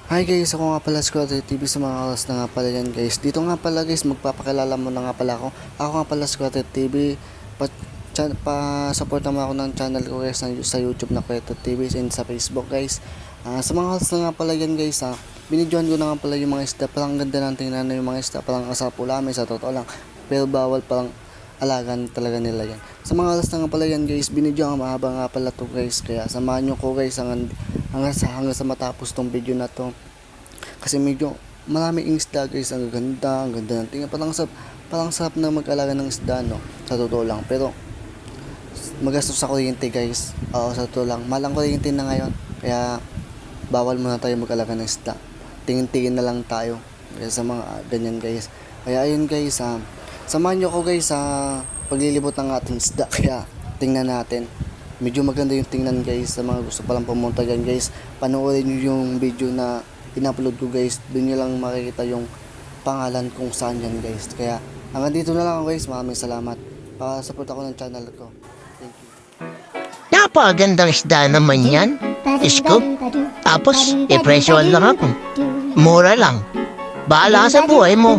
Hi guys, ako nga pala Squatter TV sa mga oras na nga pala yan guys. Dito nga pala guys, magpapakilala mo na nga pala ako. Ako nga pala Squatter TV. Pa-support naman ako ng channel ko guys sa YouTube na Squatter TV and sa Facebook guys. Sa mga oras na nga pala yan guys, binidyohan ko na nga pala yung mga isda. Parang ganda ng tingnan na yung mga isda. Parang asap ulamin sa totoo lang. Pero bawal parang alagan talaga nila yan. Sa mga oras na nga pala yan guys, binidyo nga mahaba nga pala to guys. Kaya samahan nyo ko guys hanggang sa matapos tong video na to. Kasi medyo maraming isda guys, ang ganda ng tingnan. Parang sarap na mag-alaga ng isda no, sa totoo lang. Pero magastos sa kuryente guys. Oo, sa totoo lang. Mahal ang kuryente na ngayon. Kaya bawal muna tayo mag-alaga ng isda. Tingin-tingin na lang tayo kaya sa mga ganyan guys. Kaya ayun guys, samahan nyo ko guys sa paglilibot ng ating isda. Kaya tingnan natin. Medyo maganda yung tingnan guys. Sa mga gusto palang pumunta dyan guys, panoorin nyo yung video na in-upload ko guys. Doon nyo lang makikita yung pangalan kung saan yan guys. Kaya hanggang dito na lang ako guys. Maraming salamat. Pa-support ako ng channel ko. Thank you. Napakagandang isda naman yan. Scoop. Tapos, ipresyoan lang ako. Mura lang. Bahala sa buhay mo.